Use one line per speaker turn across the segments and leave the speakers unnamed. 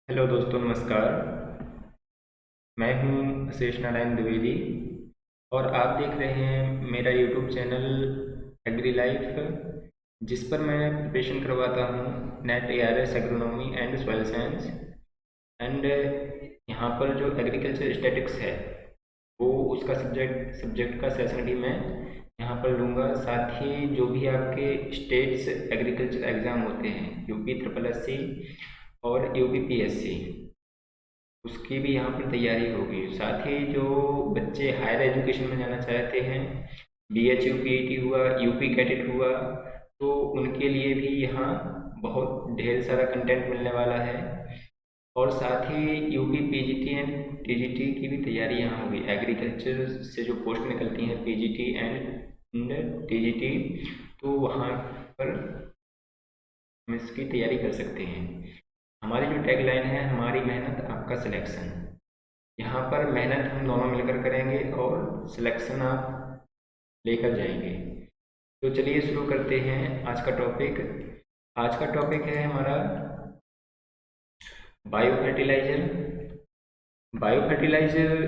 Hello दोस्तों, नमस्कार। मैं हूं शेष नारायण द्विवेदी और आप देख रहे हैं मेरा यूट्यूब चैनल एग्री लाइफ, जिस पर मैं प्रिपरेशन करवाता हूं net ARS agronomy and soil science. And यहाँ पर जो एग्रीकल्चर स्टैटिक्स है वो उसका सब्जेक्ट का सेशन भी मैं यहाँ पर लूँगा। साथ ही जो भी आपके स्टेट्स एग्रीकल्चर एग्ज़ाम होते हैं, यूपी ट्रिपल एससी और यूपी पीएससी, उसकी भी यहाँ पर तैयारी होगी। साथ ही जो बच्चे हायर एजुकेशन में जाना चाहते हैं, बीएचयू पीईटी हुआ, यूपी कैडेट हुआ, तो उनके लिए भी यहाँ बहुत ढेर सारा कंटेंट मिलने वाला है। और साथ ही यूपी पीजीटी एंड टीजीटी की भी तैयारी यहाँ होगी। एग्रीकल्चर से जो पोस्ट निकलती हैं पीजीटी एंड टीजीटी, तो वहाँ पर हम इसकी तैयारी कर सकते हैं। हमारी जो टैगलाइन है, हमारी मेहनत आपका सिलेक्शन। यहाँ पर मेहनत हम दोनों मिलकर करेंगे और सिलेक्शन आप लेकर जाएंगे। तो चलिए शुरू करते हैं आज का टॉपिक। आज का टॉपिक है हमारा बायो फर्टिलाइजर। बायो फर्टिलाइजर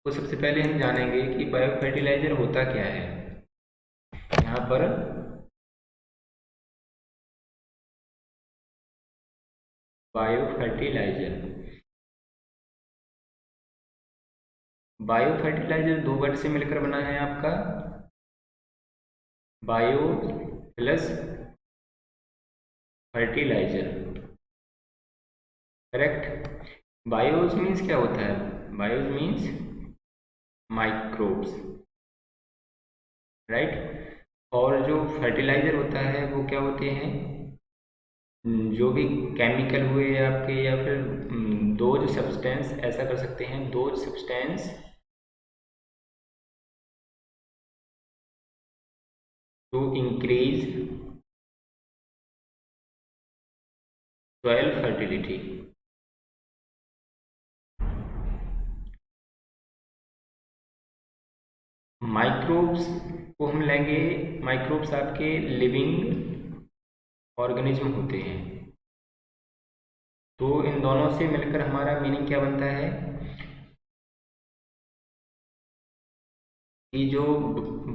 को सबसे पहले हम जानेंगे कि बायो फर्टिलाइजर होता क्या है। यहाँ पर बायो फर्टिलाइजर, बायो फर्टिलाइजर दो वर्ड से मिलकर बना है आपका। Bio plus fertiliser, correct. Bios means क्या होता है? Bios means microbes, right. और जो फर्टिलाइजर होता है वो क्या होते हैं? जो भी केमिकल हुए आपके, या फिर दोज सब्सटेंस, ऐसा कर सकते हैं, those substance to increase soil fertility. Microbes को हम लेंगे, माइक्रोब्स आपके लिविंग ऑर्गेनिज्म होते हैं। तो इन दोनों से मिलकर हमारा मीनिंग क्या बनता है कि जो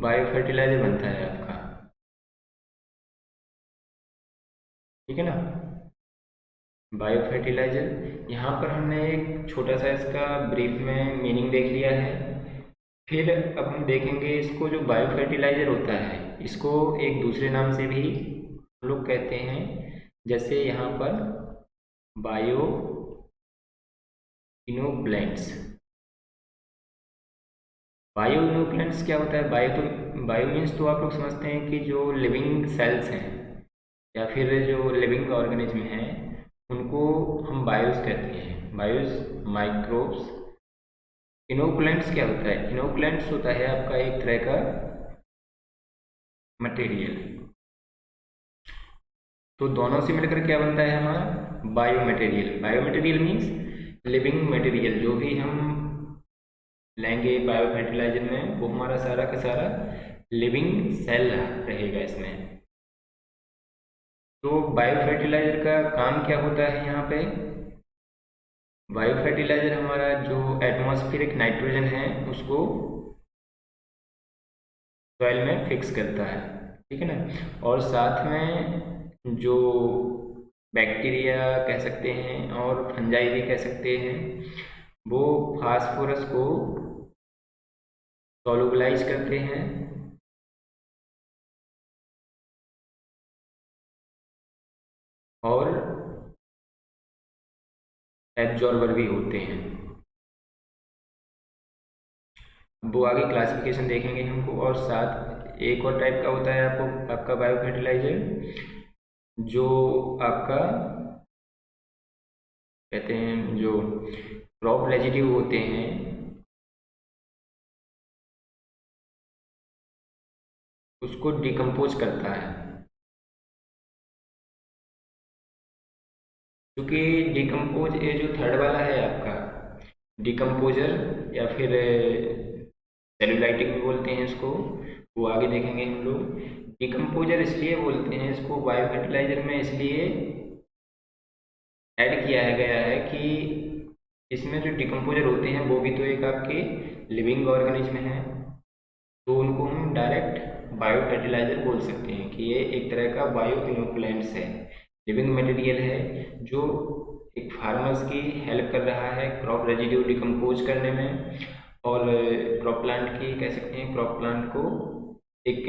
बायो फर्टिलाइजर बनता है आपका, ठीक है ना। बायो फर्टिलाइजर, यहाँ पर हमने एक छोटा सा इसका ब्रीफ में मीनिंग देख लिया है। फिर अब हम देखेंगे इसको, जो बायो फर्टिलाइजर होता है इसको एक दूसरे नाम से भी हम लोग कहते हैं। जैसे यहाँ पर बायो इनोकुलेंट्स। बायो इनोकुलेंट्स क्या होता है? बायो मीन्स तो आप लोग समझते हैं कि जो लिविंग सेल्स हैं या फिर जो लिविंग ऑर्गेनिज्म हैं, उनको हम बायोस कहते हैं, बायोस, माइक्रोब्स। इनोकुलेंट्स क्या होता है? इनोकुलेंट्स होता है आपका एक तरह का मटेरियल। तो दोनों से मिलकर क्या बनता है हमारा? Bio material. Bio material means living material. जो भी हम लेंगे बायो फर्टिलाइजर में, वो हमारा सारा का सारा लिविंग सेल रहेगा इसमें। तो बायो फर्टिलाइजर का काम क्या होता है यहाँ पे? बायो फर्टिलाइजर हमारा जो एटमॉस्फेरिक नाइट्रोजन है उसको सॉइल में फिक्स करता है, ठीक है ना। और साथ में जो बैक्टीरिया कह सकते हैं और फंजाई भी कह सकते हैं, वो फास्फोरस को सोलुबलाइज करते हैं और एब्जॉर्बर भी होते हैं। वो आगे क्लासिफिकेशन देखेंगे हमको। और साथ एक और टाइप का होता है आपको, आपका बायो फर्टिलाइजर, जो आपका कहते हैं, जो क्रॉप रेजिड्यू होते हैं उसको डिकम्पोज करता है। क्योंकि डिकम्पोज, ये जो थर्ड वाला है आपका डिकम्पोजर, या फिर सेलुलाइटिक भी बोलते हैं इसको, वो आगे देखेंगे हम लोग। डिकम्पोजर इसलिए बोलते हैं इसको बायो फर्टिलाइजर में, इसलिए ऐड किया है गया है कि इसमें जो डिकम्पोजर होते हैं वो भी तो एक आपके लिविंग ऑर्गेनिज्म हैं, तो उनको हम डायरेक्ट बायो फर्टिलाइजर बोल सकते हैं कि ये एक तरह का बायो इनोकुलेंट्स है, लिविंग मटेरियल है जो एक फार्मर्स की हेल्प कर रहा है क्रॉप रेजिड्यू डिकम्पोज करने में, और क्रॉप प्लांट की कह सकते हैं क्रॉप प्लांट को एक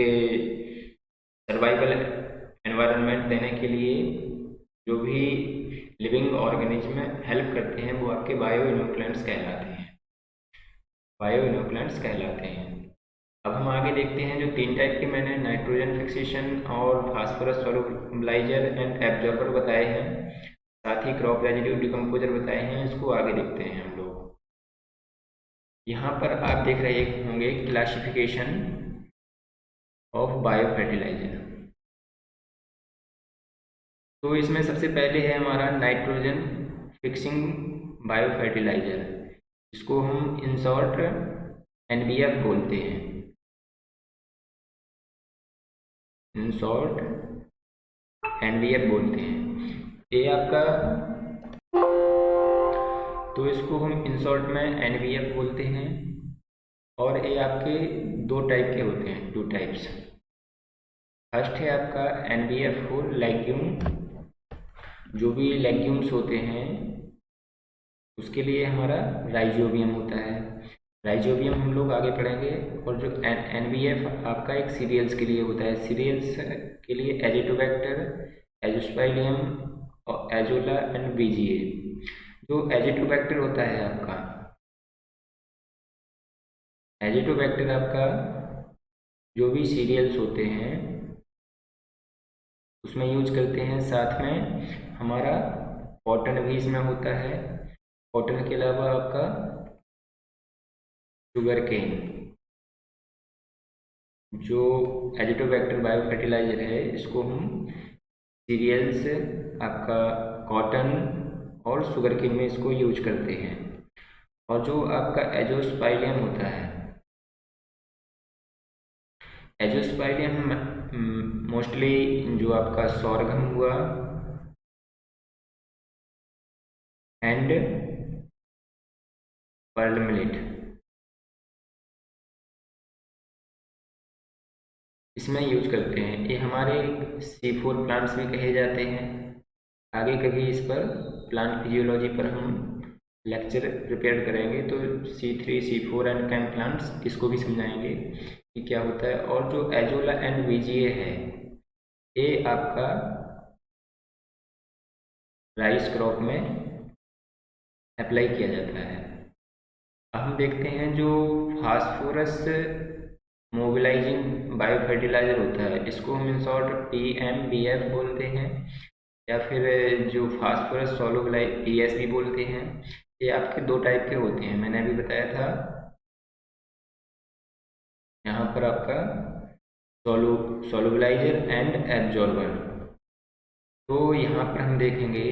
सर्वाइवल एनवायरनमेंट देने के लिए जो भी लिविंग ऑर्गेनिज्म हेल्प करते हैं वो आपके बायो इनोकुलेंट्स कहलाते हैं, बायो इनोकुलेंट्स कहलाते हैं। अब हम आगे देखते हैं जो तीन टाइप के मैंने नाइट्रोजन फिक्सेशन और फास्फोरस सॉल्युबलाइजर एंड एब्जॉर्बर बताए हैं, साथ ही क्रॉप रेजिड्यू डिकम्पोजर बताए हैं, इसको आगे देखते हैं हम लोग। यहाँ पर आप देख रहे होंगे क्लासिफिकेशन ऑफ बायो फर्टिलाइजर। तो इसमें सबसे पहले है हमारा नाइट्रोजन फिक्सिंग बायो फर्टिलाइजर, इसको हम इन शॉर्ट एनबीएफ बोलते हैं, इन शॉर्ट एनबीएफ बोलते हैं। ये आपका, तो इसको हम इन शॉर्ट में एनबीएफ बोलते हैं, और ये आपके दो टाइप के होते हैं, टू टाइप्स। फर्स्ट है आपका एनबीएफ फॉर लेग्यूम, जो भी लेग्यूम्स होते हैं उसके लिए हमारा राइजोबियम होता है, राइजोबियम हम लोग आगे पढ़ेंगे। और जो एनबीएफ आपका एक सीरियल्स के लिए होता है, सीरियल्स के लिए एजिटोबैक्टर, एजोस्पाइलियम और एजोला एंड बीजीए। जो एजिटोबैक्टर होता है आपका, एजिटोबैक्टर आपका जो भी सीरियल्स होते हैं उसमें यूज करते हैं, साथ में हमारा कॉटन भी इसमें होता है, कॉटन के अलावा आपका शुगर केन। जो एजिटोबैक्टर बायो फर्टिलाइजर है इसको हम सीरियल्स, आपका कॉटन और शुगर केन में इसको यूज करते हैं। और जो आपका एजोस्पाइलियम होता है, एजोस्पाइलियम मोस्टली जो आपका सोरगम हुआ एंड पर्ल मिलेट, इसमें यूज करते हैं। ये हमारे C4 प्लांट्स भी कहे जाते हैं। आगे कभी इस पर प्लांट फिजियोलॉजी पर हम लेक्चर प्रिपेयर करेंगे तो C3 C4 and cam plants इसको भी समझाएंगे कि क्या होता है। और जो एजोला एंड बीजीए है ये आपका राइस क्रॉप में अप्लाई किया जाता है। अब हम देखते हैं जो फास्फोरस मोबिलाइजिंग बायो फर्टिलाइजर होता है, इसको हम इन शॉर्ट PMBF बोलते हैं, या फिर जो फास्फोरस सोलुबलाइज PSB बोलते हैं। ये आपके दो टाइप के होते हैं, मैंने अभी बताया था। यहाँ पर आपका सोलुबलाइजर एंड एब्जॉर्बर। तो यहाँ पर हम देखेंगे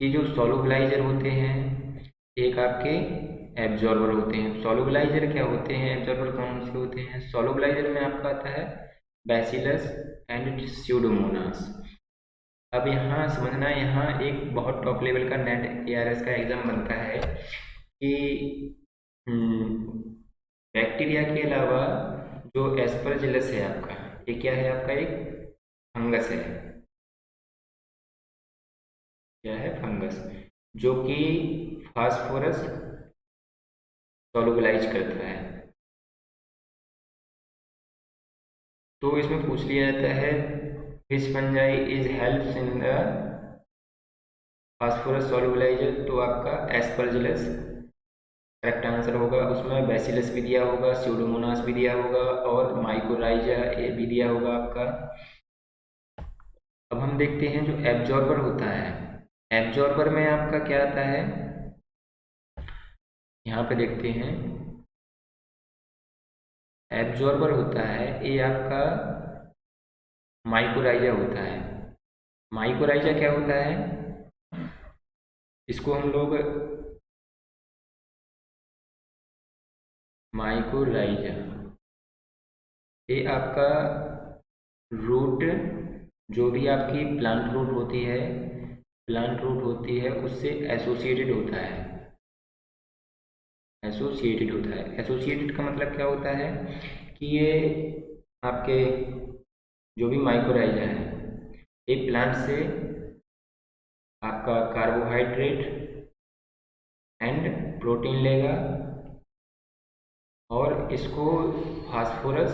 कि जो सोलुबलाइजर होते हैं एक आपके एब्जॉर्बर होते हैं। सोलुबलाइजर क्या होते हैं, एब्जॉर्बर कौन से होते हैं? सोलुबलाइजर में आपका आता है बैसिलस एंड स्यूडोमोनास। अब यहाँ समझना, यहाँ एक बहुत टॉप लेवल का नेट ARS का एग्जाम बनता है कि बैक्टीरिया के अलावा जो एस्परजिलस है आपका, ये क्या है? आपका एक फंगस है। क्या है? फंगस, जो कि फास्फोरस सॉल्युबलाइज करता है। तो इसमें पूछ लिया जाता है which fungi is helps in the phosphorus solubiliser, तो आपका एस्परजिलस करेक्ट आंसर होगा। उसमें बैसिलस भी दिया होगा, स्यूडोमोनास भी दिया होगा और माइकोराइजा ये भी दिया होगा आपका। अब हम देखते हैं जो एब्जॉर्बर होता है, एब्जॉर्बर में आपका क्या आता है, यहाँ पे देखते हैं। एब्जॉर्बर होता है ये आपका माइकोराइजा होता है। माइकोराइजा क्या होता है? इसको हम लोग माइकोराइजा, ये आपका रूट, जो भी आपकी प्लांट रूट होती है, प्लांट रूट होती है उससे एसोसिएटेड होता है। एसोसिएटेड होता है, एसोसिएटेड का मतलब क्या होता है कि ये आपके जो भी माइक्रोराइजा है ये प्लांट से आपका कार्बोहाइड्रेट एंड प्रोटीन लेगा और इसको फास्फोरस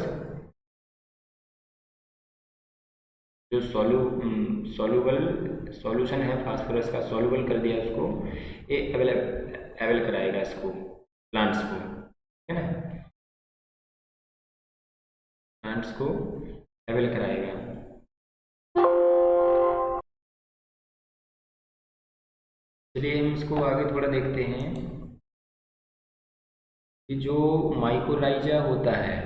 जो सॉल्यूबल सॉल्यूशन है फास्फोरस का सॉल्यूबल कर दिया उसको, ये अवेल कराएगा इसको प्लांट्स को, है ना, प्लांट्स को अवेल कराएगा। चलिए हम इसको आगे थोड़ा देखते हैं कि जो माइकोराइजा होता है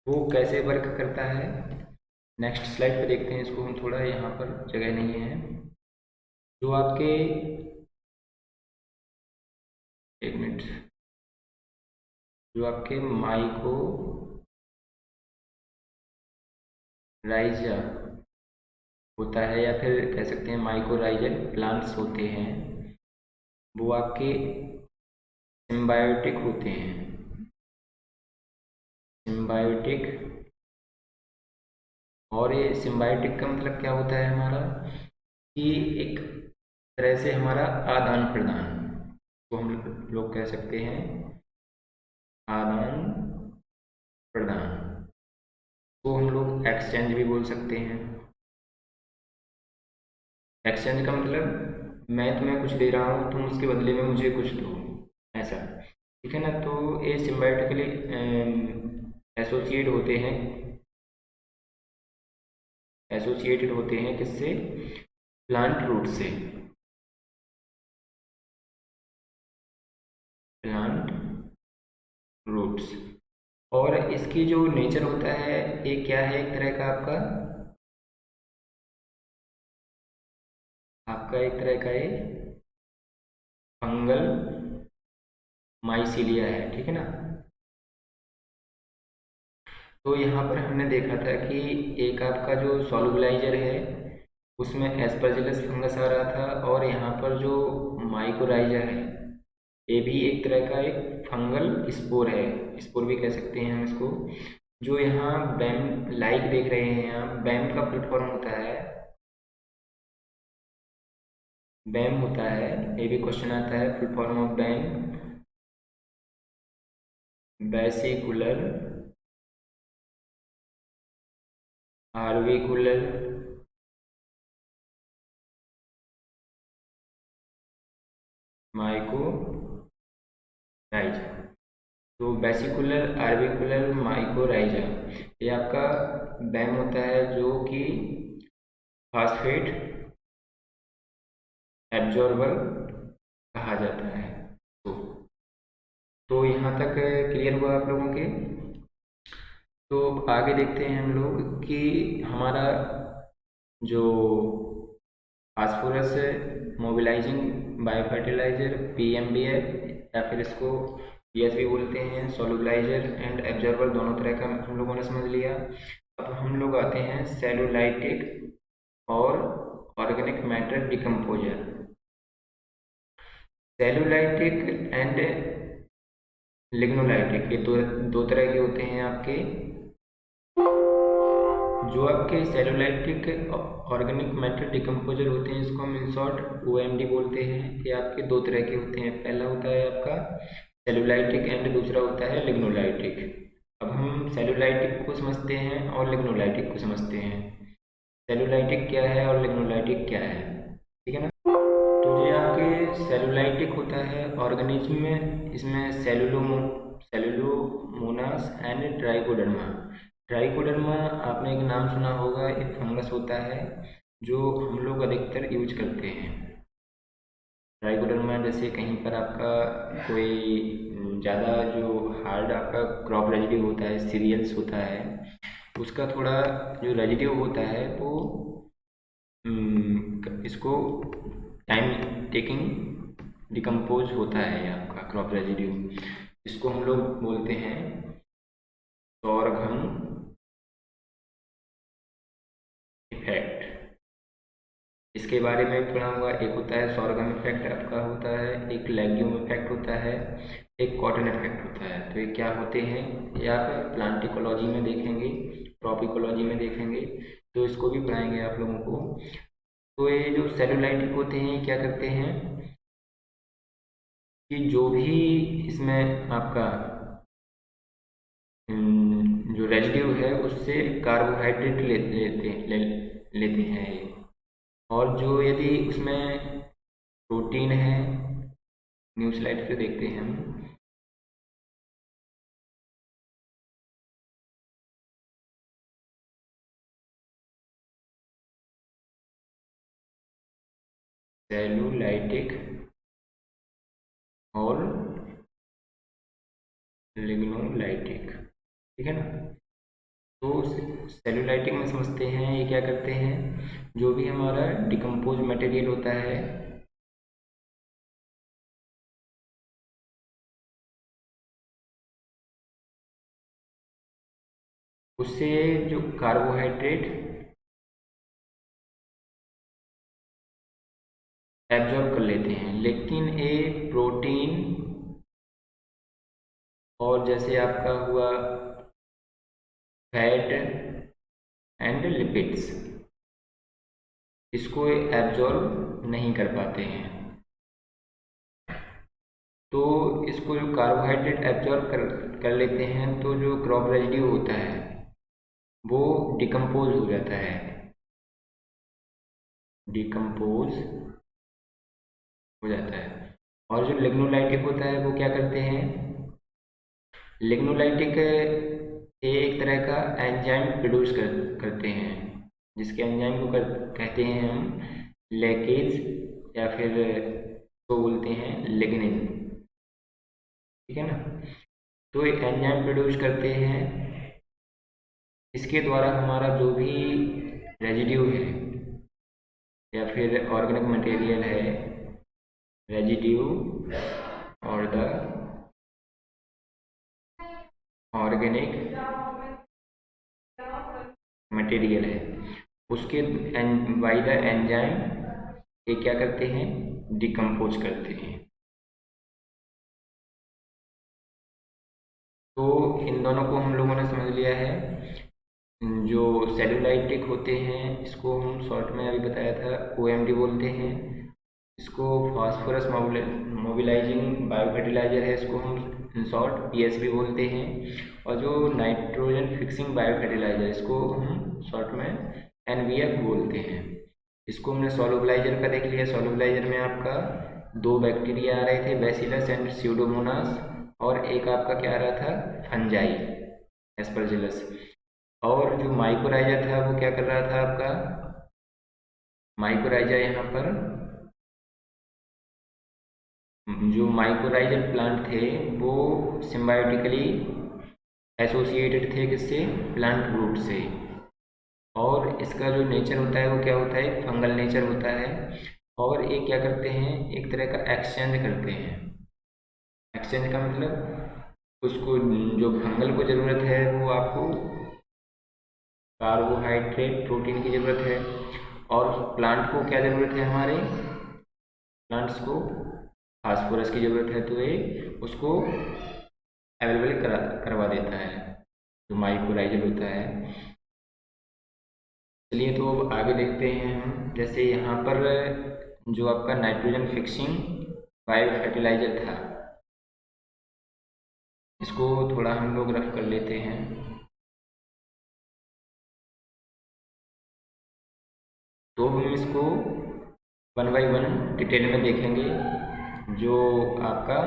वो कैसे वर्क करता है। नेक्स्ट स्लाइड पे देखते हैं इसको हम थोड़ा, यहाँ पर जगह नहीं है। जो आपके, एक मिनट, जो आपके माइकोराइजा होता है या फिर कह सकते हैं माइकोराइजल प्लांट्स होते हैं, वो आपके सिम्बायोटिक होते हैं। सिम्बायोटिक, और ये सिम्बायोटिक का मतलब क्या होता है हमारा कि एक तरह से हमारा आदान प्रदान को हम लोग कह सकते हैं, आदान प्रदान को हम लोग एक्सचेंज भी बोल सकते हैं। एक्सचेंज का मतलब मैं तुम्हें कुछ दे रहा हूँ, तुम उसके बदले में मुझे कुछ दो, ऐसा, ठीक है ना। तो ये सिम्बायोटिकली एसोसिएट होते हैं, एसोसिएटेड होते हैं किससे, प्लांट रूट से, प्लांट रूट्स। और इसकी जो नेचर होता है ये क्या है, एक तरह का आपका आपका एक तरह का ये फंगल माइसीलिया है, ठीक है ना। तो यहाँ पर हमने देखा था कि एक आपका जो सॉल्युबलाइजर है उसमें एस्परजिलस फंगस आ रहा था, और यहाँ पर जो माइकोराइजा है ये भी एक तरह का एक फंगल स्पोर है, स्पोर भी कह सकते हैं हम इसको। जो यहाँ बैम लाइक देख रहे हैं, यहाँ बैम का फुल फॉर्म होता है, बैम होता है, ये भी क्वेश्चन आता है, फुल फॉर्म ऑफ बैम, बेसिकुलर आर्विकुलर माइकोराइजा। तो बेसिकुलर आर्बिकुलर माइकोराइजा ये आपका बैम होता है जो कि फास्फेट एब्जॉर्बर कहा जाता है। तो तो यहाँ तक क्लियर हुआ आप लोगों के। तो आगे देखते हैं हम लोग कि हमारा जो फास्फोरस मोबिलाइजिंग बायोफर्टिलाइजर पीएमबीएफ, या फिर इसको पीएसबी बोलते हैं, सोलुबलाइजर एंड एब्जॉर्बर दोनों तरह का हम लोगों ने समझ लिया। अब हम लोग आते हैं सेलुलाइटिक और ऑर्गेनिक मैटर डिकम्पोजर। सेलुलाइटिक एंड लिग्नोलाइटिक, ये दो तरह के होते हैं आपके। जो आपके सेलुलाइटिक ऑर्गेनिक मैटर डिकम्पोजर होते हैं इसको हम इन शॉर्ट ओएमडी बोलते हैं। ये आपके दो तरह के होते हैं, पहला होता है आपका सेलुलाइटिक एंड दूसरा होता है लिग्नोलाइटिक। अब हम सेलुलाइटिक को समझते हैं और लिग्नोलाइटिक को समझते हैं। सेलुलाइटिक क्या है और लिग्नोलाइटिक क्या है, ठीक है ना। तो ये आपके सेलुलाइटिक होता है ऑर्गेनिज्म में, इसमें सेलुलोमोनास एंड ट्राइकोडर्मा। ट्राइकोडर्मा आपने एक नाम सुना होगा, एक फंगस होता है जो हम लोग अधिकतर यूज करते हैं। ट्राइकोडर्मा जैसे कहीं पर आपका कोई ज़्यादा जो हार्ड आपका क्रॉप रेजिड्यू होता है, सीरियल्स होता है, उसका थोड़ा जो रेजिड्यू होता है वो इसको टाइम टेकिंग डिकम्पोज होता है, ये आपका क्रॉप रेजिड्यू, इसको हम लोग बोलते हैं सॉरघम इफेक्ट। इसके बारे में पढ़ा हुआ। एक होता है सॉरगम इफेक्ट आपका होता है, एक लेग्यूम इफेक्ट होता है, एक कॉटन इफेक्ट होता है। तो ये क्या होते हैं ये आप प्लांट इकोलॉजी में देखेंगे, क्रॉप इकोलॉजी में देखेंगे, तो इसको भी पढ़ाएंगे आप लोगों को। तो ये जो सेलुलाइटिक होते हैं क्या करते हैं कि जो भी इसमें आपका जो रेजिड्यू है उससे कार्बोहाइड्रेट लेते हैं ये। और जो यदि उसमें प्रोटीन है, न्यू स्लाइड पे देखते हैं हम। सेलुलाइटिक और लिग्नोलाइटिक, ठीक है ना। तो सेलुलाइटिक में समझते हैं ये क्या करते हैं, जो भी हमारा डिकम्पोज मटेरियल होता है उससे जो कार्बोहाइड्रेट एब्जॉर्ब कर लेते हैं, लेकिन ये प्रोटीन और जैसे आपका हुआ फैट एंड लिपिड्स, इसको एब्जॉर्ब नहीं कर पाते हैं। तो इसको जो कार्बोहाइड्रेट एब्जॉर्ब कर लेते हैं तो जो क्रॉप रेजिड्यू होता है वो डिकम्पोज हो जाता है, डिकम्पोज हो जाता है। और जो लिग्नोलाइटिक होता है वो क्या करते हैं, लिग्नोलाइटिक एक तरह का एंजाइम प्रोड्यूस करते हैं, जिसके एंजाइम को कहते हैं हम लेकेज, या फिर तो बोलते हैं लिग्निन, ठीक है ना। तो एक एंजाइम प्रोड्यूस करते हैं, इसके द्वारा हमारा जो भी रेजिड्यू है या फिर ऑर्गेनिक मटेरियल है, रेजिड्यू और द ऑर्गेनिक मटेरियल है उसके बाय द एंजाइम ये क्या करते हैं, डिकम्पोज करते हैं। तो इन दोनों को हम लोगों ने समझ लिया है। जो सेलुलाइटिक होते हैं इसको हम शॉर्ट में अभी बताया था ओएमडी बोलते हैं। इसको फास्फोरस मोबिलाइजिंग बायो फर्टिलाइजर है, इसको हम इन शॉर्ट पीएसबी बोलते हैं। और जो नाइट्रोजन फिक्सिंग बायो फर्टिलाइजर इसको हम शॉर्ट में एनवीएफ बोलते हैं। इसको हमने सोलुबलाइजर का देख लिया। सोलुबलाइजर में आपका दो बैक्टीरिया आ रहे थे, बैसिलस एंड स्यूडोमोनास, और एक आपका क्या आ रहा था, फंजाई, एस्परजिलस। और जो माइकोराइजा था वो क्या कर रहा था आपका, माइकोराइजा यहाँ पर जो माइकोराइजल प्लांट थे वो सिम्बायोटिकली एसोसिएटेड थे किससे, प्लांट रूट से। और इसका जो नेचर होता है वो क्या होता है, फंगल नेचर होता है। और ये क्या करते हैं, एक तरह का एक्सचेंज करते हैं। एक्सचेंज का मतलब उसको जो फंगल को ज़रूरत है वो आपको कार्बोहाइड्रेट प्रोटीन की ज़रूरत है, और प्लांट को क्या ज़रूरत है, हमारे प्लांट्स को फास्फोरस की ज़रूरत है। तो ये उसको अवेलेबल करवा देता है जो माइक्रोराइजल होता है। चलिए तो अब आगे देखते हैं हम। जैसे यहाँ पर जो आपका नाइट्रोजन फिक्सिंग बायो फर्टिलाइजर था, इसको थोड़ा हम लोग रफ कर लेते हैं। तो हम इसको वन बाई वन डिटेल में देखेंगे। जो आपका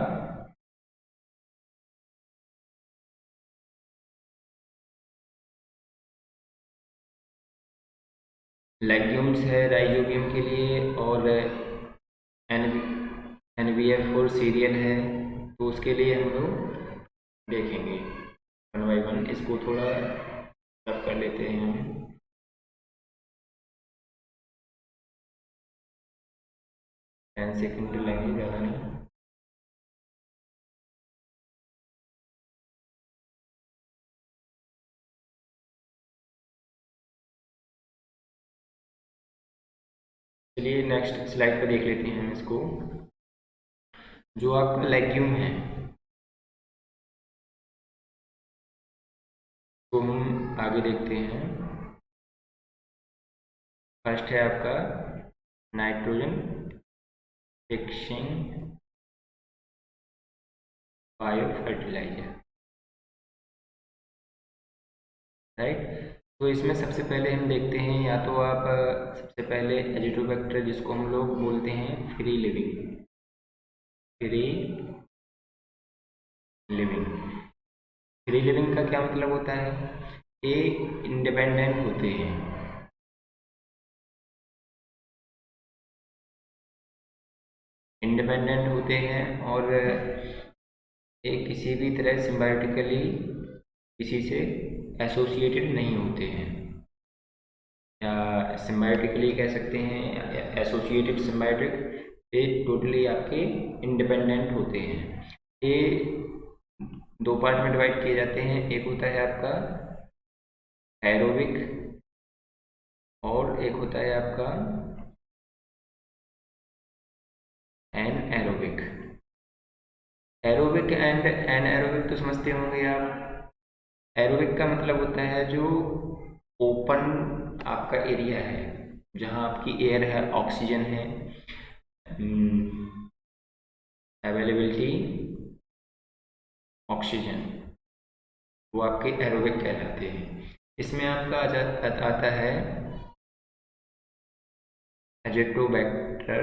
लेग्यूम्स है राइजोबियम के लिए, और एन NBF4 सीरियल है, तो उसके लिए हम लोग देखेंगे वन बाई वन। इसको थोड़ा रफ कर लेते हैं हम। 10 सेकंड लगेंगे, ज़्यादा नहीं। चलिए नेक्स्ट स्लाइड पर देख लेते हैं हम इसको। जो आपका लेग्यूम है तो हम आगे देखते हैं। फर्स्ट है आपका nitrogen fixing bio fertiliser, right. तो इसमें सबसे पहले हम देखते हैं, या तो आप सबसे पहले एजिटोबैक्टर जिसको हम लोग बोलते हैं free living, free living. Free living का क्या मतलब होता है? ये इंडिपेंडेंट होते हैं, इंडिपेंडेंट होते हैं और ये किसी भी तरह सिम्बायोटिकली किसी से एसोसिएटेड नहीं होते हैं, या सिम्बायोटिकली कह सकते हैं एसोसिएटेड सिम्बायोटिक। ये टोटली आपके इंडिपेंडेंट होते हैं। ये दो पार्ट में डिवाइड किए जाते हैं, एक होता है आपका एरोबिक और एक होता है आपका एनएरोबिक। एरोबिक एंड एनएरोबिक तो समझते होंगे आप। एरोबिक का मतलब होता है जो ओपन आपका एरिया है, जहाँ आपकी एयर है, ऑक्सीजन है, अवेलेबिलिटी ऑक्सीजन, वो आपके एरोबिक कहलाते हैं। इसमें आपका आता है एजिटोबैक्टर।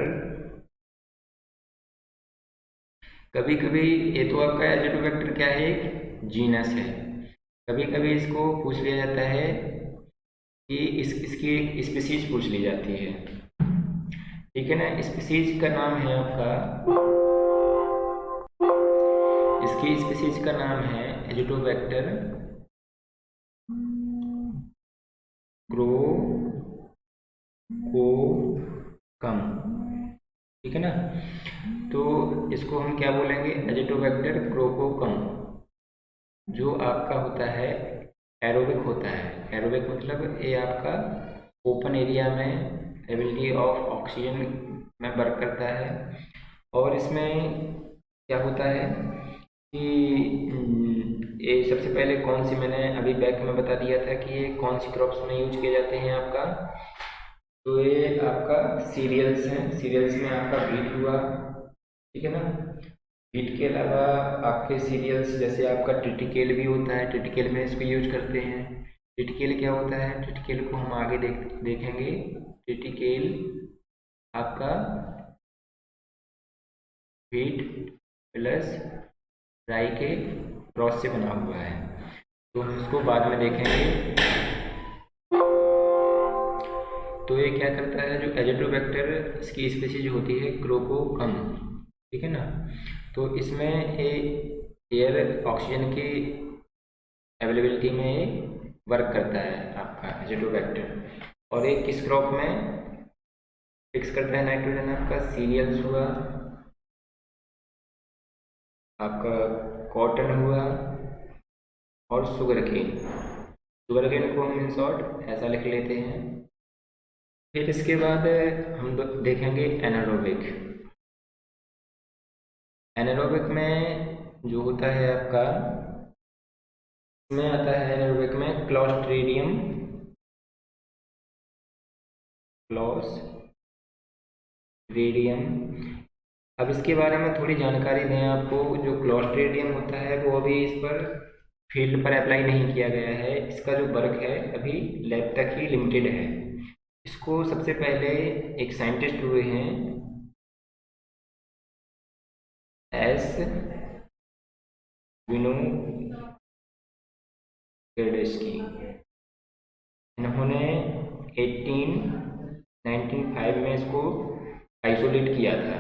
कभी कभी ये तो आपका एजिटोबैक्टर क्या है, एक जीनस है। कभी कभी इसको पूछ लिया जाता है कि इसकी एक स्पीसीज पूछ ली जाती है, ठीक है ना। स्पीसीज का नाम है आपका, इसकी स्पीसीज का नाम है एजिटोबैक्टर क्रोकोकम, ठीक है ना। तो इसको हम क्या बोलेंगे, एजिटोबैक्टर क्रोकोकम, जो आपका होता है एरोबिक होता है। एरोबिक मतलब ये आपका ओपन एरिया में एबिलिटी ऑफ ऑक्सीजन में वर्क करता है। और इसमें क्या होता है कि ये सबसे पहले कौन सी, मैंने अभी बैक में बता दिया था कि ये कौन सी क्रॉप्स में यूज किए जाते हैं आपका। तो ये आपका सीरियल्स हैं, सीरियल्स में आपका व्हीट हुआ, ठीक है ना। व्हीट के अलावा आपके सीरियल्स जैसे आपका ट्रिटिकेल भी होता है, ट्रिटिकेल में इसको यूज करते हैं। ट्रिटिकेल क्या होता है, ट्रिटिकेल को हम आगे देखेंगे। ट्रिटिकेल आपका व्हीट प्लस राई के क्रॉस से बना हुआ है, तो हम इसको बाद में देखेंगे। तो ये क्या करता है, जो एजिटोबैक्टर इसकी स्पीशीज होती है क्रोकोकम, ठीक है ना। तो इसमें एयर ऑक्सीजन की अवेलेबिलिटी में वर्क करता है आपका एजिटोबैक्टर। और एक किस क्रॉप में फिक्स करता है नाइट्रोजन, आपका सीरियल्स हुआ, आपका कॉटन हुआ और शुगर केन। शुगर केन को हम इन शॉर्ट ऐसा लिख लेते हैं। फिर इसके बाद हम देखेंगे एनारोबिक। एनारोबिक में जो होता है आपका, इसमें आता है एनारोबिक में क्लॉस्ट्रीडियम, क्लॉस्ट्रीडियम। अब इसके बारे में थोड़ी जानकारी दें आपको। जो क्लॉस्ट्रीडियम होता है वो अभी इस पर फील्ड पर अप्लाई नहीं किया गया है, इसका जो वर्क है अभी लैब तक ही लिमिटेड है। इसको सबसे पहले एक साइंटिस्ट हुए हैं एस विनोग्रेड्स्की। इन्होंने 1895 में इसको आइसोलेट किया था।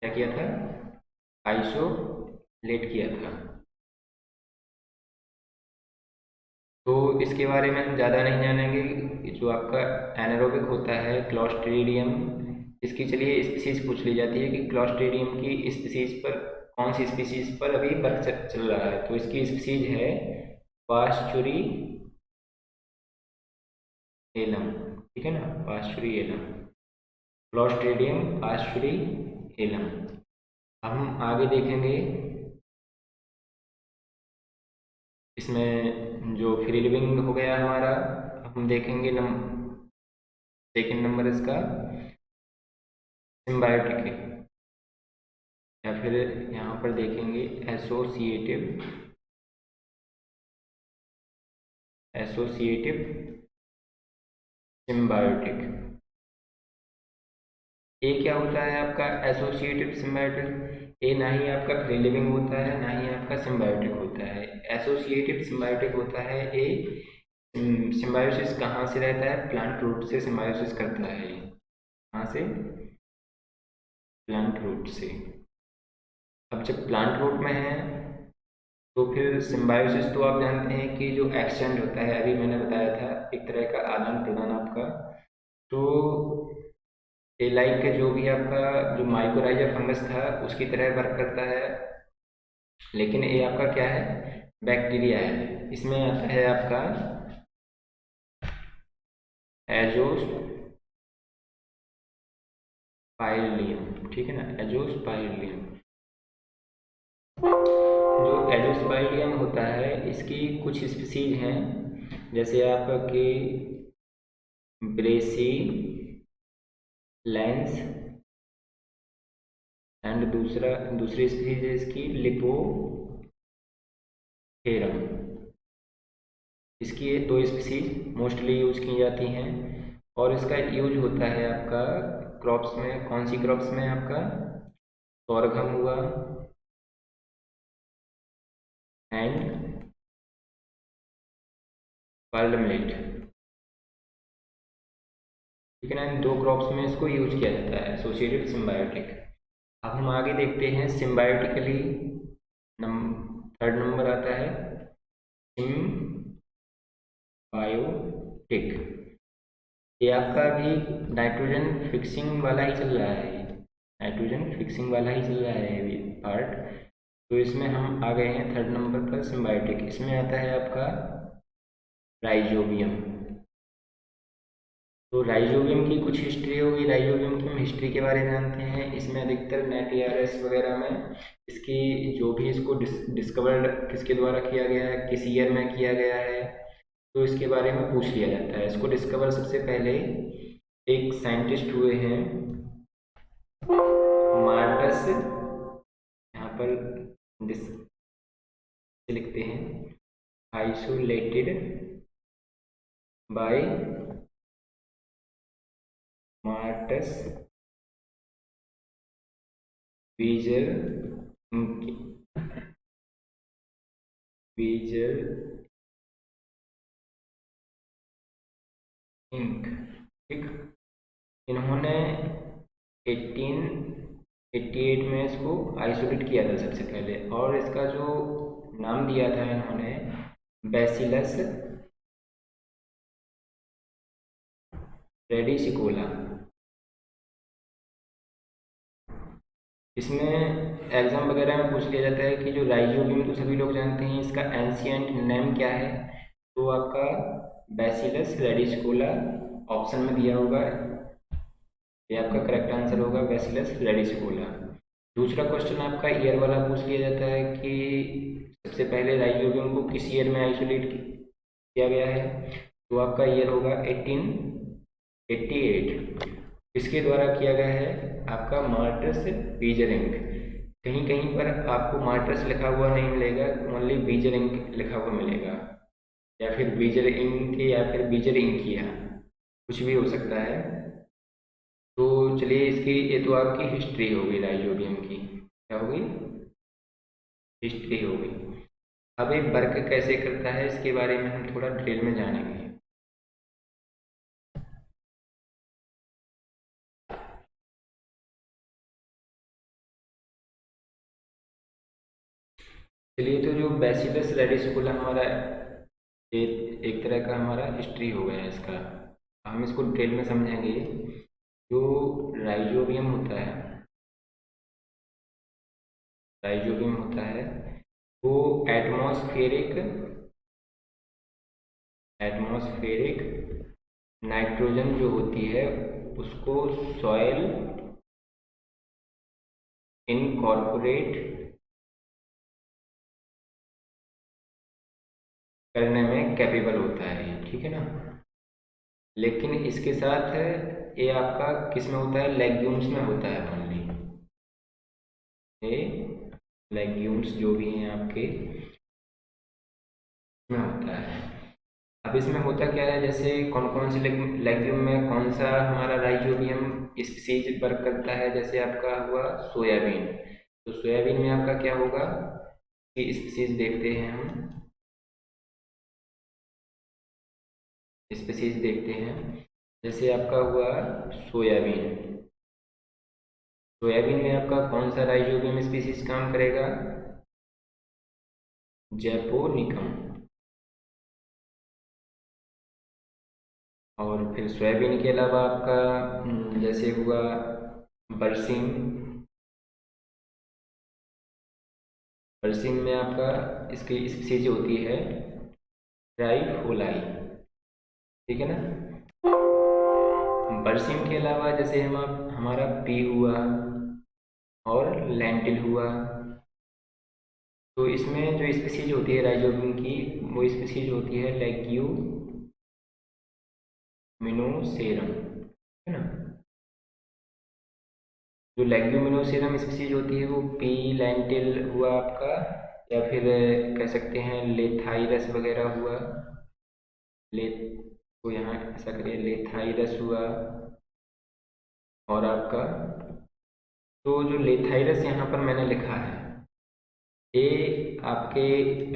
क्या किया था, आइसोलेट किया था। तो इसके बारे में हम ज़्यादा नहीं जानेंगे। जो आपका एनारोबिक होता है क्लॉस्ट्रीडियम, इसकी चलिए स्पीसीज पूछ ली जाती है कि क्लॉस्ट्रीडियम की स्पीसीज पर, कौन सी स्पीसीज पर अभी वर्क चल रहा है। तो इसकी स्पीसीज है पास्चुरी एलम, ठीक है ना, पास्चुरी एलम। क्लॉस्ट्रिडियम आस्ट्रेलियम। हम आगे देखेंगे इसमें जो फ्री लिविंग हो गया हमारा। हम देखेंगे सेकेंड नंबर इसका सिम्बायोटिक, या फिर यहाँ पर देखेंगे एसोसिएटिव सिम्बायोटिक। ए क्या होता है आपका एसोसिएटिव सिम्बायोटिक? ए ना ही आपका फ्री लिविंग होता है, ना ही आपका सिम्बायोटिक होता है। एसोसिएटिव सिम्बायोटिक होता है ए। सिम्बायोसिस कहाँ से रहता है? प्लांट रूट से सिम्बायोसिस करता है। कहाँ से? प्लांट रूट से। अब जब प्लांट रूट में है तो फिर सिम्बायोसिस तो आप जानते हैं कि जो एक्सचेंज होता है, अभी मैंने बताया था, एक तरह का आदान प्रदान आपका। तो ए लाइक जो भी आपका जो माइकोराइजा फंगस था उसकी तरह वर्क करता है, लेकिन ये आपका क्या है? बैक्टीरिया है। इसमें आता है आपका एजोस्पाइरिलियम, ठीक है ना, एजोस्पाइरिलियम। जो एजोस्पाइरिलियम होता है इसकी कुछ स्पीसीज हैं, जैसे आपकी ब्रेसी लेंस, एंड दूसरी स्पीसीज है इसकी लिपोथेरम। इसकी ये दो स्पीसीज मोस्टली यूज की जाती हैं, और इसका यूज होता है आपका क्रॉप्स में। कौन सी क्रॉप्स में? आपका सोरघम हुआ एंड पर्ल मिलेट, ठीक है ना। इन दो क्रॉप्स में इसको यूज किया जाता है, एसोसिएटेड सिम्बायोटिक। अब हम आगे देखते हैं सिम्बायोटिकली। थर्ड नंबर आता है सिम्बायोटिक। ये आपका अभी नाइट्रोजन फिक्सिंग वाला ही चल रहा है, नाइट्रोजन फिक्सिंग वाला ही चल रहा है अभी पार्ट। तो इसमें हम आ गए हैं थर्ड नंबर पर सिम्बायोटिक। इसमें आता है आपका राइजोबियम। तो राइजोबियम की कुछ हिस्ट्री होगी। राइजोबियम की हम हिस्ट्री के बारे में जानते हैं। इसमें अधिकतर नेट वगैरह में इसकी जो भी इसको डिस्कवर्ड किसके द्वारा किया गया है, किस ईयर में किया गया है, तो इसके बारे में पूछ लिया जाता है। इसको डिस्कवर सबसे पहले एक साइंटिस्ट हुए हैं, मार्टस। यहाँ पर लिखते हैं आइसोलेटेड बाय मार्टस बीजर इंक, ठीक। इन्होंने 1888 में इसको आइसोलेट किया था सबसे पहले, और इसका जो नाम दिया था इन्होंने बैसिलस रेडिसिकोला। इसमें एग्जाम वगैरह में पूछ लिया जाता है कि जो राइजोबियम तो सभी लोग जानते हैं, इसका एंशियंट नेम क्या है? तो आपका बैसिलस रेडिसिकोला ऑप्शन में दिया होगा, ये आपका करेक्ट आंसर होगा, बैसिलस रेडिसिकोला। दूसरा क्वेश्चन आपका ईयर वाला पूछ लिया जाता है कि सबसे पहले राइजोबियम को किस ईयर में आइसोलेट किया गया है? तो आपका ईयर होगा 1888। किसके द्वारा किया गया है? आपका मार्टस बीजरिंग। कहीं कहीं पर आपको मार्टस लिखा हुआ नहीं मिलेगा, ओनली बीजरिंग लिखा हुआ मिलेगा, या फिर बीजर इंक, या फिर बीजर इंकिया, कुछ भी हो सकता है। तो चलिए, इसकी ये तो आपकी हिस्ट्री हो गई राइजोबियम की। क्या हो गई? हिस्ट्री हो गई। अब ये वर्क कैसे करता है इसके बारे में हम थोड़ा डिटेल में जानेंगे। चलिए, तो जो बैसिलस रेडिसकुला हमारा एक तरह का हमारा हिस्ट्री हो गया इसका। हम इसको डिटेल में समझेंगे। जो राइजोबियम होता है, राइजोबियम होता है वो एटमॉस्फेरिक एटमॉस्फेरिक नाइट्रोजन जो होती है उसको सॉइल इनकॉर्पोरेट करने में कैपेबल होता है, ठीक है ना। लेकिन इसके साथ ये आपका किस में होता है, लेग्यूम्स में होता है ओनली। ये लेग्यूम्स जो भी हैं आपके में होता है। अब इसमें होता क्या है, जैसे कौन कौन सी लेग्यूम में कौन सा हमारा राइजोबियम स्पीसीज वर्क करता है, जैसे आपका हुआ सोयाबीन। तो सोयाबीन में आपका क्या होगा कि स्पीसीज देखते हैं हम, स्पीसीज देखते हैं। जैसे आपका हुआ सोयाबीन, सोयाबीन में आपका कौन सा राइजोबियम स्पीसीज काम करेगा, जैपोनिकम। और फिर सोयाबीन के अलावा आपका जैसे हुआ बरसीम, बरसीम में आपका इसकी स्पीसीज होती है ट्राइफोलाई, ठीक है ना। बरसीम के अलावा जैसे हमारा पी हुआ और लेंटिल हुआ। तो इसमें जो स्पीसीज होती है राइजोबियम की, वो स्पीसीज होती है लेग्यूमिनोसेरम, है ना। जो लेग्यूमिनोसेरम स्पीसीज होती है वो पी लेंटिल हुआ आपका, या फिर कह सकते हैं लेथाइरस वगैरह हुआ। ले को यहाँ ऐसा करिए, लेथाइरस हुआ। और आपका तो जो लेथाइरस यहाँ पर मैंने लिखा है, ये आपके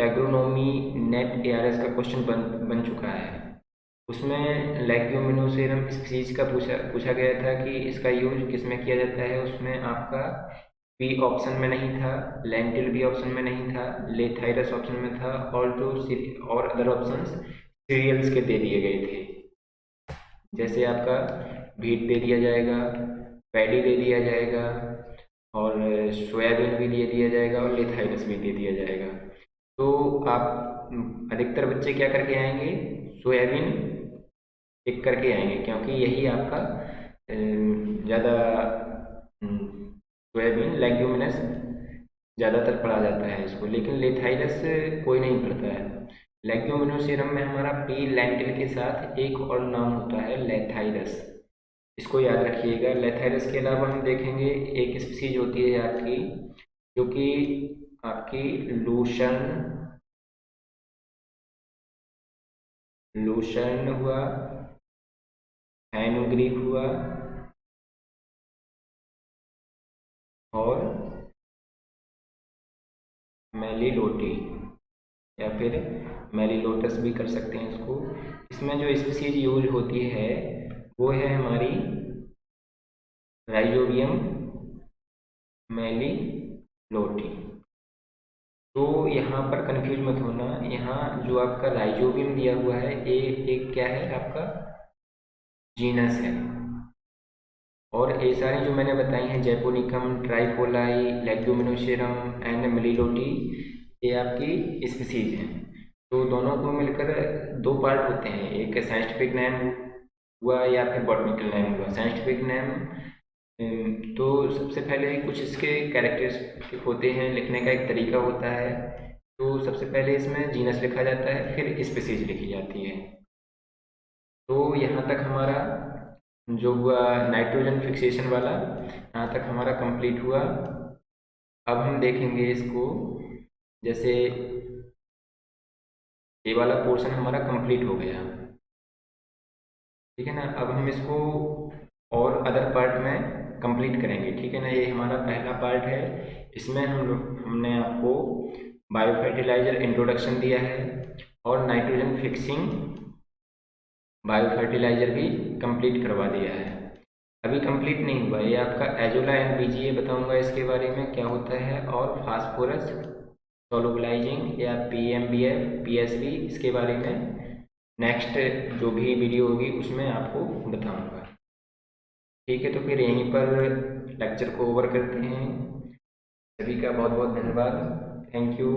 एग्रोनॉमी नेट एआरएस का क्वेश्चन बन चुका है। उसमें लेग्यूमिनोसेरम स्पीसीज का पूछा पूछा गया था कि इसका यूज किस में किया जाता है। उसमें आपका पी ऑप्शन में नहीं था, लेंटिल भी ऑप्शन में नहीं था, लेथाइरस ऑप्शन में था, और जो और अदर ऑप्शंस सीरियल्स के दे दिए गए थे। जैसे आपका व्हीट दे दिया जाएगा, पैडी दे दिया जाएगा, और सोयाबीन भी दे दिया जाएगा, और लेथाइरस भी दे दिया जाएगा। तो आप अधिकतर बच्चे क्या करके आएंगे, सोयाबीन टिक करके आएंगे, क्योंकि यही आपका ज़्यादा सोयाबीन लेग्यूमिनस ज़्यादातर पढ़ा जाता है इसको, लेकिन लेथाइरस कोई नहीं पढ़ता है। लेग्यूमिनोसेरम में हमारा पी लेंटिल के साथ एक और नाम होता है लेथाइरस, इसको याद रखिएगा। लेथाइरस के अलावा हम देखेंगे एक स्पीसीज होती है आपकी, जो कि आपकी लूशन, लूशन हुआ, हैनुग्रीक हुआ, और मेलिलोटी, या फिर मेलिलोटस भी कर सकते हैं इसको। इसमें जो स्पीसीज यूज होती है वो है हमारी राइजोबियम मेलिलोटी। तो यहाँ पर कंफ्यूज मत होना, यहाँ जो आपका राइजोबियम दिया हुआ है ये एक क्या है आपका जीनस है, और ये सारी जो मैंने बताई हैं जैपोनिकम, ट्राइफोलाई, लेग्यूमिनोसेरम एंड मेलिलोटी, ये आपकी स्पीसीज हैं। तो दोनों को मिलकर दो पार्ट होते हैं, एक साइंटिफिक नेम हुआ या फिर बॉटनिकल नेम हुआ। साइंटिफिक नेम तो सबसे पहले कुछ इसके कैरेक्टरिस्टिक होते हैं, लिखने का एक तरीका होता है। तो सबसे पहले इसमें जीनस लिखा जाता है, फिर स्पीसीज लिखी जाती है। तो यहाँ तक हमारा जो हुआ नाइट्रोजन फिक्सेशन वाला, यहाँ तक हमारा कंप्लीट हुआ। अब हम देखेंगे इसको, जैसे ये वाला पोर्शन हमारा कंप्लीट हो गया, ठीक है ना। अब हम इसको और अदर पार्ट में कंप्लीट करेंगे, ठीक है ना। ये हमारा पहला पार्ट है, इसमें हमने आपको बायो फर्टिलाइजर इंट्रोडक्शन दिया है, और नाइट्रोजन फिक्सिंग बायो फर्टिलाइजर भी कंप्लीट करवा दिया है। अभी कंप्लीट नहीं हुआ, ये आपका एजोला एंड बीजीए बताऊंगा इसके बारे में क्या होता है, और फास्फोरस सोलुबलाइजिंग या पीएमबीएफ पीएसबी, इसके बारे में नेक्स्ट जो भी वीडियो होगी उसमें आपको बताऊंगा। ठीक है, तो फिर यहीं पर लेक्चर को ओवर करते हैं। सभी का बहुत बहुत धन्यवाद, थैंक यू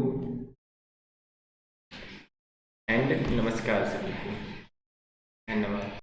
एंड नमस्कार सभी को, धन्यवाद।